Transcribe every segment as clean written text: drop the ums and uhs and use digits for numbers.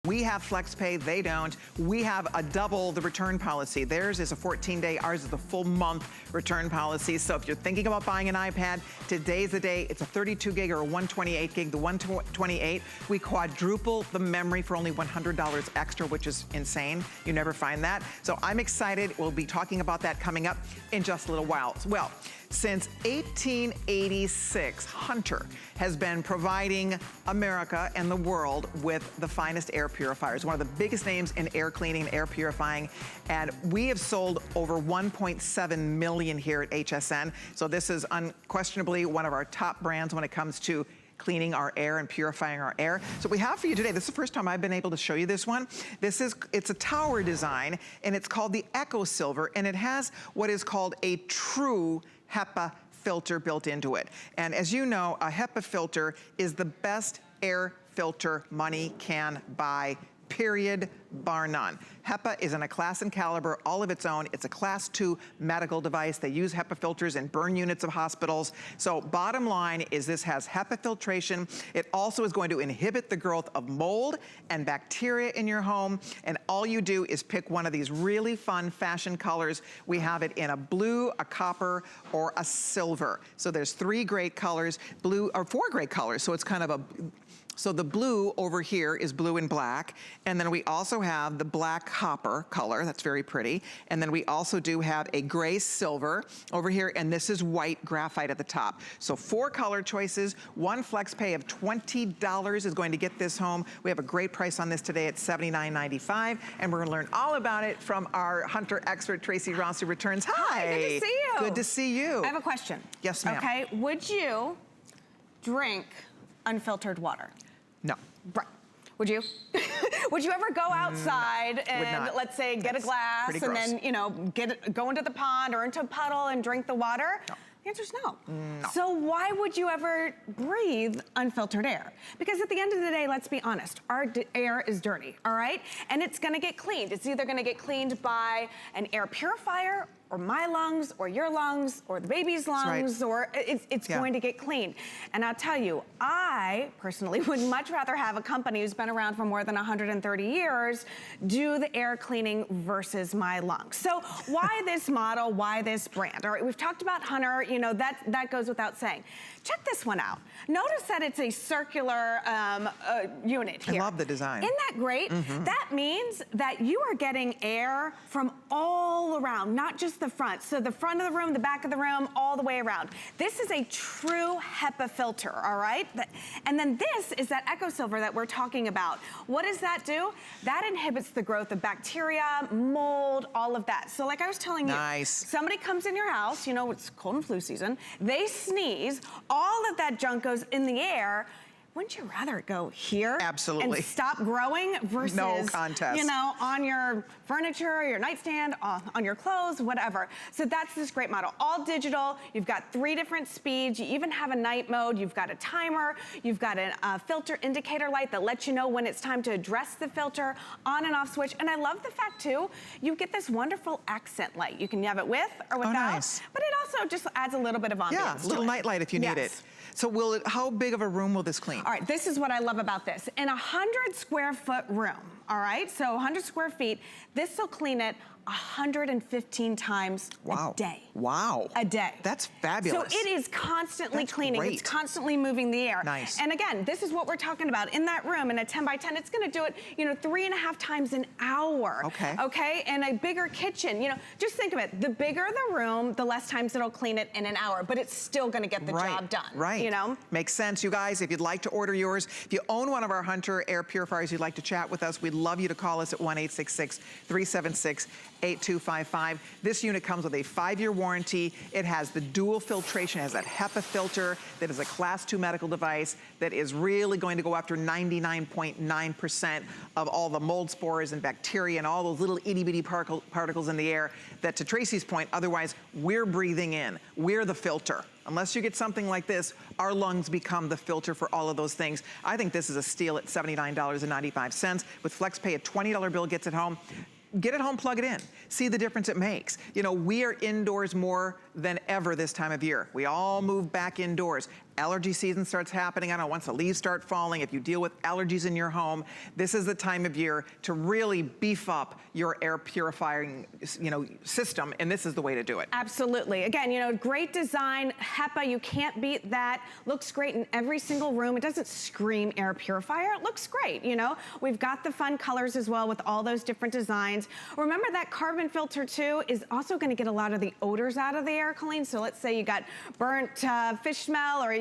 We have FlexPay, they don't. We have a double the return policy. Theirs is a 14-day, ours is a full month return policy. So if you're thinking about buying an iPad, today's the day. It's a 32 gig or a 128 gig. The 128, we quadruple the memory for only $100 extra, which is insane. You never find that. So I'm excited. We'll be talking about that coming up in just a little while. Well, since 1886, Hunter has been providing America and the world with the finest air purifiers, one of the biggest names in air cleaning and air purifying. And we have sold over 1.7 million here at HSN. So this is unquestionably one of our top brands when it comes to cleaning our air and purifying our air. So we have for you today, this is the first time I've been able to show you this one. It's a tower design, and it's called the EcoSilver, and it has what is called a True HEPA filter built into it. And as you know, a HEPA filter is the best air filter money can buy, period, bar none. HEPA is in a class and caliber all of its own. It's a class 2 medical device. They use HEPA filters in burn units of hospitals. So bottom line is this has HEPA filtration. It also is going to inhibit the growth of mold and bacteria in your home. And all you do is pick one of these really fun fashion colors. We have it in a blue, a copper, or a silver. So there's 3 great colors, blue, or 4 great colors. So it's kind of a, so the blue over here is blue and black, and then we also have the black copper color, that's very pretty, and then we also do have a gray silver over here, and this is white graphite at the top. So 4 color choices, one FlexPay of $20 is going to get this home. We have a great price on this today at $79.95, and we're gonna learn all about it from our Hunter expert, Tracy Rossi Returns. Hi. Good to see you. Good to see you. I have a question. Yes, ma'am. Okay, would you drink unfiltered water? No. Right. Would you? Would you ever go outside and let's say get a glass and then, you know, go into the pond or into a puddle and drink the water? No. The answer's no. No. So why would you ever breathe unfiltered air? Because at the end of the day, let's be honest, our air is dirty, all right? And it's gonna get cleaned. It's either gonna get cleaned by an air purifier or my lungs, or your lungs, or the baby's lungs, or it's going to get cleaned. And I'll tell you, I personally would much rather have a company who's been around for more than 130 years do the air cleaning versus my lungs. So why this model, why this brand? All right, we've talked about Hunter, you know, that goes without saying. Check this one out. Notice that it's a circular unit here. I love the design. Isn't that great? That means that you are getting air from all around, not just the front. So the front of the room, the back of the room, all the way around. This is a true HEPA filter, all right? And then this is that EcoSilver that we're talking about. What does that do? That inhibits the growth of bacteria, mold, all of that. So like I was telling you, somebody comes in your house, you know, it's cold and flu season, they sneeze, all of that junk goes in the air. Wouldn't you rather it go here? Absolutely. And stop growing versus, no contest, you know, on your furniture, your nightstand, on your clothes, whatever. So that's this great model. All digital. You've got 3 different speeds. You even have a night mode. You've got a timer. You've got a filter indicator light that lets you know when it's time to address the filter, on and off switch. And I love the fact too, you get this wonderful accent light. You can have it with or without, but it also just adds a little bit of ambiance. Yeah, a little night light if you need it. So how big of a room will this clean? All right, this is what I love about this. In a 100 square foot room, all right, so 100 square feet, this will clean it 115 times a day. Wow. A day. That's fabulous. So it is constantly cleaning. Great. It's constantly moving the air. Nice. And again, this is what we're talking about. In that room, in a 10 by 10, it's gonna do it, you know, 3.5 times an hour. Okay. Okay, and a bigger kitchen, you know, just think of it. The bigger the room, the less times it'll clean it in an hour, but it's still gonna get the job done. Right. You know? Makes sense, you guys. If you'd like to order yours, if you own one of our Hunter air purifiers, you'd like to chat with us, we'd love you to call us at 1-866-376-8255. This unit comes with a 5-year warranty. It has the dual filtration, it has that HEPA filter that is a class 2 medical device that is really going to go after 99.9% of all the mold spores and bacteria and all those little itty bitty particles in the air that, to Tracy's point, otherwise we're breathing in. We're the filter. Unless you get something like this, our lungs become the filter for all of those things. I think this is a steal at $79.95. With FlexPay, a $20 bill gets it home. Get it home, plug it in. See the difference it makes. You know, we are indoors more than ever this time of year. We all move back indoors. Allergy season starts happening. I don't know, once the leaves start falling, if you deal with allergies in your home, this is the time of year to really beef up your air purifying, system, and this is the way to do it. Absolutely. Again, great design. HEPA, you can't beat that. Looks great in every single room. It doesn't scream air purifier. It looks great, We've got the fun colors as well with all those different designs. Remember that carbon filter too is also going to get a lot of the odors out of the air clean. So let's say you got burnt fish smell or,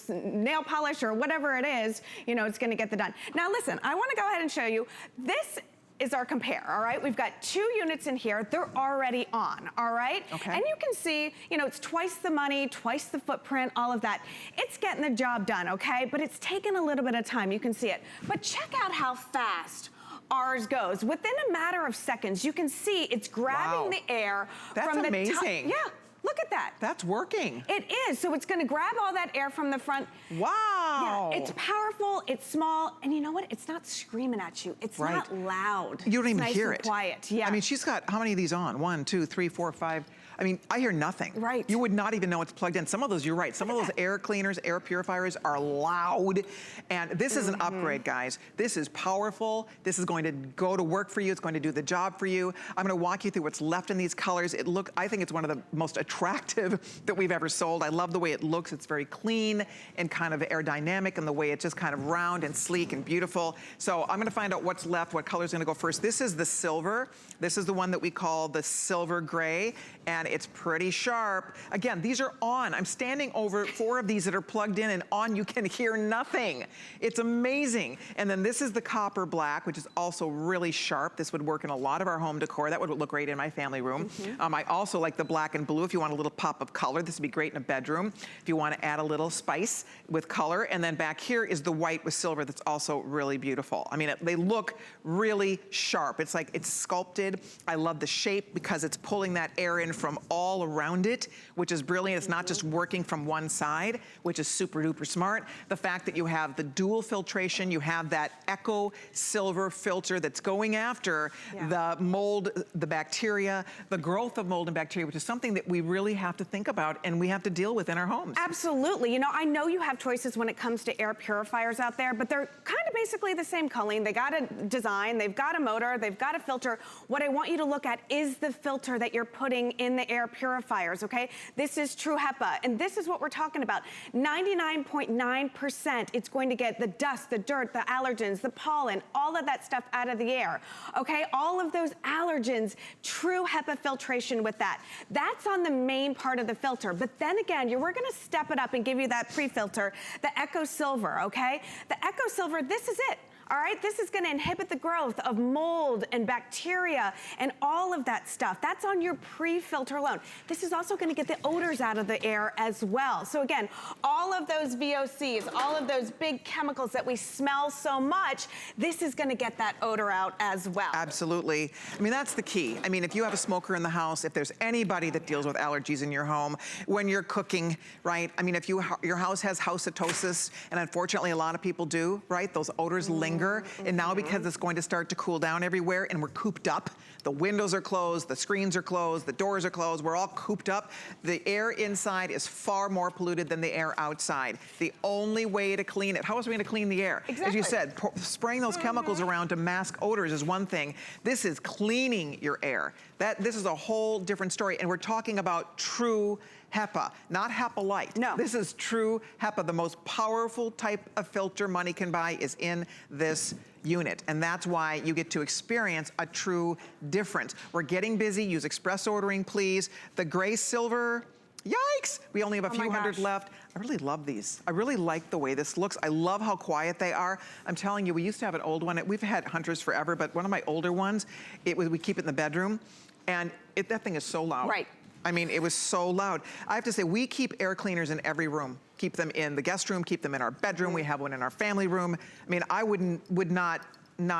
nail polish or whatever it is, it's going to get the done. Now listen, I want to go ahead and show you. This is our compare, all right? We've got 2 units in here. They're already on, all right? Okay. And you can see, it's twice the money, twice the footprint, all of that. It's getting the job done, okay? But it's taken a little bit of time. You can see it. But check out how fast ours goes. Within a matter of seconds, you can see it's grabbing the air from the amazing. Yeah. Look at that. That's working. It is. So it's going to grab all that air from the front. Wow. Yeah, it's powerful, it's small, and you know what? It's not screaming at you. It's not loud. You don't even hear it. It's nice and quiet. Yeah. I mean, she's got how many of these on? 1, 2, 3, 4, 5. I mean, I hear nothing. Right. You would not even know it's plugged in. Some of those, you're right. Some of those air cleaners, air purifiers are loud. And this is an upgrade, guys. This is powerful. This is going to go to work for you. It's going to do the job for you. I'm going to walk you through what's left in these colors. I think it's one of the most attractive that we've ever sold. I love the way it looks. It's very clean and kind of aerodynamic, and the way it's just kind of round and sleek and beautiful. So I'm going to find out what's left, what color's going to go first. This is the silver. This is the one that we call the silver gray, and it's pretty sharp. Again, these are on. I'm standing over 4 of these that are plugged in and on. You can hear nothing. It's amazing. And then this is the copper black, which is also really sharp. This would work in a lot of our home decor. That would look great in my family room. I also like the black and blue if you want a little pop of color. This would be great in a bedroom if you want to add a little spice with color. And then back here is the white with silver that's also really beautiful. I mean, they look really sharp. It's like it's sculpted. I love the shape because it's pulling that air in from all around it, which is brilliant. It's not just working from one side, which is super duper smart. The fact that you have the dual filtration, you have that EcoSilver filter that's going after the mold, the bacteria, the growth of mold and bacteria, which is something that we really have to think about and we have to deal with in our homes. Absolutely. I know you have choices when it comes to air purifiers out there, but they're kind of basically the same, Colleen. They got a design, they've got a motor, they've got a filter. What I want you to look at is the filter that you're putting in the air purifiers, okay? This is True HEPA, and this is what we're talking about. 99.9%, it's going to get the dust, the dirt, the allergens, the pollen, all of that stuff out of the air, okay? All of those allergens, True HEPA filtration with that. That's on the main part of the filter, but then again, we're gonna step it up and give you that pre-filter, the EcoSilver, okay? The EcoSilver, this is it. All right, this is gonna inhibit the growth of mold and bacteria and all of that stuff. That's on your pre-filter alone. This is also gonna get the odors out of the air as well. So again, all of those VOCs, all of those big chemicals that we smell so much, this is gonna get that odor out as well. Absolutely. I mean, that's the key. I mean, if you have a smoker in the house, if there's anybody that deals with allergies in your home, when you're cooking, right? I mean, if your house has housetosis, and unfortunately a lot of people do, right? Those odors linger. And now because it's going to start to cool down everywhere and we're cooped up, the windows are closed, the screens are closed, the doors are closed, we're all cooped up. The air inside is far more polluted than the air outside. The only way to clean it, how else are we gonna clean the air? Exactly. As you said, spraying those chemicals around to mask odors is one thing. This is cleaning your air. This is a whole different story, and we're talking about True HEPA, not HEPA Light. No. This is True HEPA. The most powerful type of filter money can buy is in this unit, and that's why you get to experience a true difference. We're getting busy. Use express ordering, please. The gray silver, yikes! We only have a few hundred left. I really love these. I really like the way this looks. I love how quiet they are. I'm telling you, we used to have an old one. We've had Hunters forever, but one of my older ones, we keep it in the bedroom, and that thing is so loud. Right. I mean, it was so loud. I have to say, we keep air cleaners in every room. Keep them in the guest room, keep them in our bedroom. We have one in our family room. I mean, I would not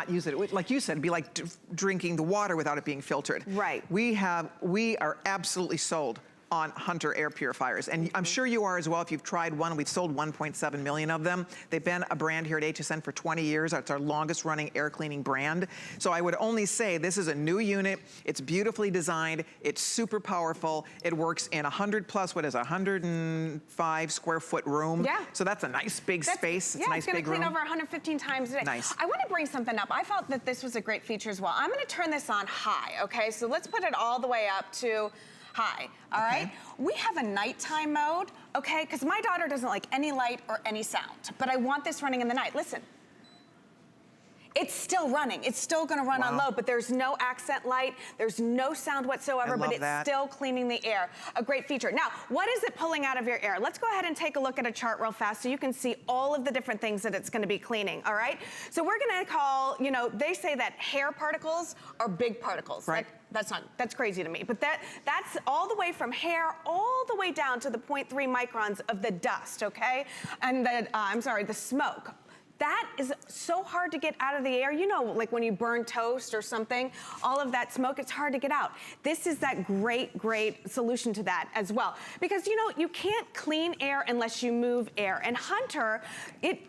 use it. Like you said, it'd be like drinking the water without it being filtered. Right. We are absolutely sold on Hunter air purifiers. And I'm sure you are as well if you've tried one. We've sold 1.7 million of them. They've been a brand here at HSN for 20 years. It's our longest running air cleaning brand. So I would only say this is a new unit. It's beautifully designed. It's super powerful. It works in 100 plus, what is 105 square foot room. Yeah. So that's a nice big space. It's a nice big room. It's gonna clean over 115 times a day. Nice. I wanna bring something up. I felt that this was a great feature as well. I'm gonna turn this on high, okay? So let's put it all the way up to high, all right? We have a nighttime mode, okay? Because my daughter doesn't like any light or any sound, but I want this running in the night. Listen. It's still running. It's still gonna run on low, but there's no accent light. There's no sound whatsoever, but it's still cleaning the air. A great feature. Now, what is it pulling out of your air? Let's go ahead and take a look at a chart real fast so you can see all of the different things that it's gonna be cleaning, all right? So we're gonna call, you know, they say that hair particles are big particles. Right. That's crazy to me. But that's all the way from hair all the way down to the 0.3 microns of the dust, okay? And the smoke. That is so hard to get out of the air. You know, like when you burn toast or something, all of that smoke, it's hard to get out. This is that great solution to that as well. Because, you know, you can't clean air unless you move air. And Hunter, it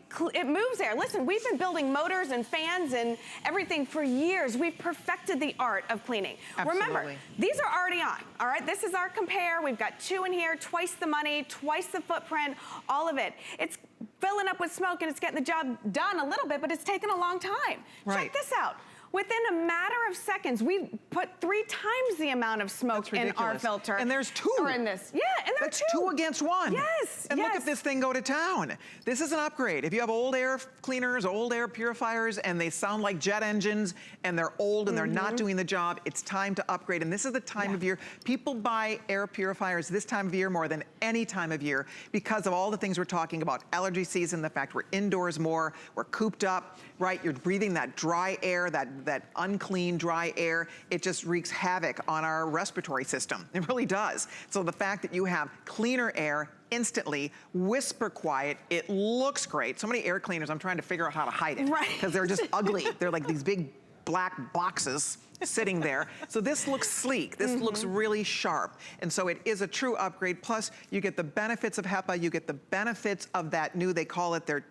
moves air. Listen, we've been building motors and fans and everything for years. We've perfected the art of cleaning. Absolutely. Remember, these are already on, all right? This is our compare. We've got 2 in here, twice the money, twice the footprint, all of it. It's filling up with smoke and it's getting the job done a little bit, but it's taken a long time. Check this out. Within a matter of seconds, we put 3 times the amount of smoke in our filter. And there's 2. Or in this. Yeah, and there's 2. That's 2 against 1. Yes, And look at this thing go to town. This is an upgrade. If you have old air cleaners, old air purifiers, and they sound like jet engines, and they're old and they're not doing the job, it's time to upgrade. And this is the time of year. People buy air purifiers this time of year more than any time of year because of all the things we're talking about. Allergy season, the fact we're indoors more, we're cooped up, right? You're breathing that dry air, that unclean, dry air. It just wreaks havoc on our respiratory system. It really does. So the fact that you have cleaner air instantly, whisper quiet, it looks great. So many air cleaners, I'm trying to figure out how to hide it. Right. Because they're just ugly. They're like these big black boxes sitting there. So this looks sleek. This looks really sharp. And so it is a true upgrade. Plus, you get the benefits of HEPA. You get the benefits of that new, they call it their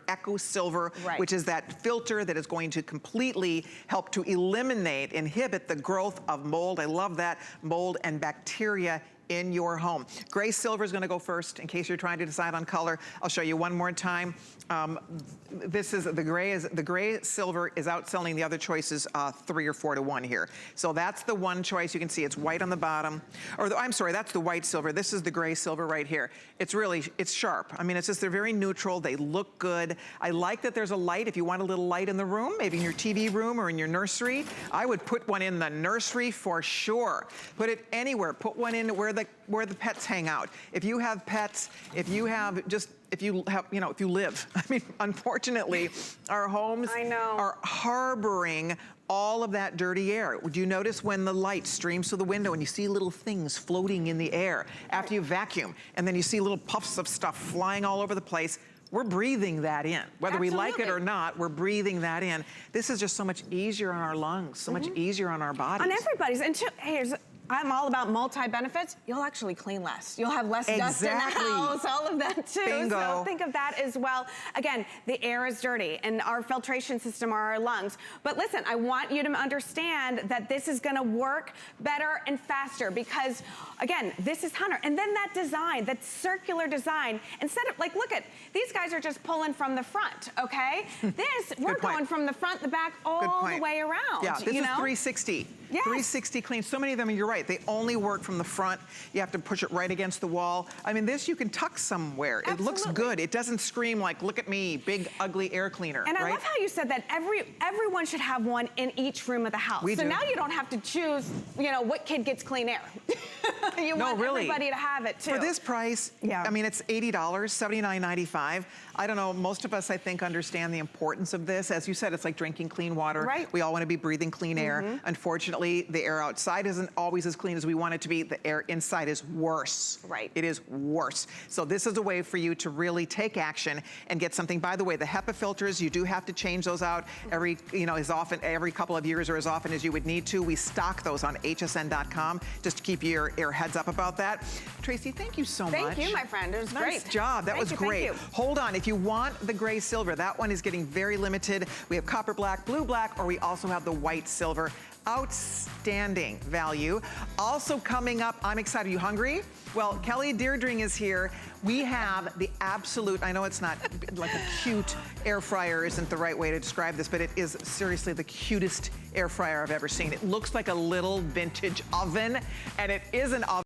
EcoSilver, which is that filter that is going to completely help to inhibit the growth of mold. I love that. Mold and bacteria in your home. Gray silver is going to go first in case you're trying to decide on color. I'll show you one more time. This is the gray silver is outselling the other choices 3 or 4 to 1 here. So that's the one choice. You can see it's white on the bottom. I'm sorry, that's the white silver. This is the gray silver right here. It's sharp. I mean, it's just, they're very neutral. They look good. I like that there's a light. If you want a little light in the room, maybe in your TV room or in your nursery, I would put one in the nursery for sure. Put it anywhere. Put one in where the pets hang out. If you have pets, if you live, I mean, unfortunately, our homes are harboring all of that dirty air. Would you notice when the light streams through the window and you see little things floating in the air after you vacuum, and then you see little puffs of stuff flying all over the place? We're breathing that in. Whether we like it or not, we're breathing that in. This is just so much easier on our lungs, so much easier on our bodies. On everybody's. And I'm all about multi-benefits. You'll actually clean less. You'll have less dust in the house, all of that too. Bingo. So think of that as well. Again, the air is dirty and our filtration system are our lungs. But listen, I want you to understand that this is gonna work better and faster because, again, this is Hunter. And then that design, that circular design, instead of, like, look at, these guys are just pulling from the front, okay? This, we're going from the front, the back, all the way around. Yeah, this is 360. Yes. 360 clean. So many of them, you're right, they only work from the front. You have to push it right against the wall. I mean, this you can tuck somewhere. Absolutely. It looks good. It doesn't scream like, look at me, big, ugly air cleaner, And I love how you said that everyone should have one in each room of the house. So now you don't have to choose, what kid gets clean air. You want everybody to have it, too. For this price, I mean, it's $80, $79.95. I don't know, most of us, I think, understand the importance of this. As you said, it's like drinking clean water. Right. We all want to be breathing clean air. Unfortunately, unfortunately, the air outside isn't always as clean as we want it to be. The air inside is worse. Right. It is worse. So this is a way for you to really take action and get something. By the way, the HEPA filters, you do have to change those out every, every couple of years or as often as you would need to. We stock those on hsn.com just to keep your heads up about that. Tracy, thank you so much. Thank you, my friend. It was great. Nice job. That was great. Thank you. Hold on. If you want the gray silver, that one is getting very limited. We have copper black, blue black, or we also have the white silver. Outstanding value. Also coming up, I'm excited. Are you hungry? Well, Kelly Deirdring is here. We have the absolute, I know it's not like a cute air fryer isn't the right way to describe this, but it is seriously the cutest air fryer I've ever seen. It looks like a little vintage oven, and it is an oven.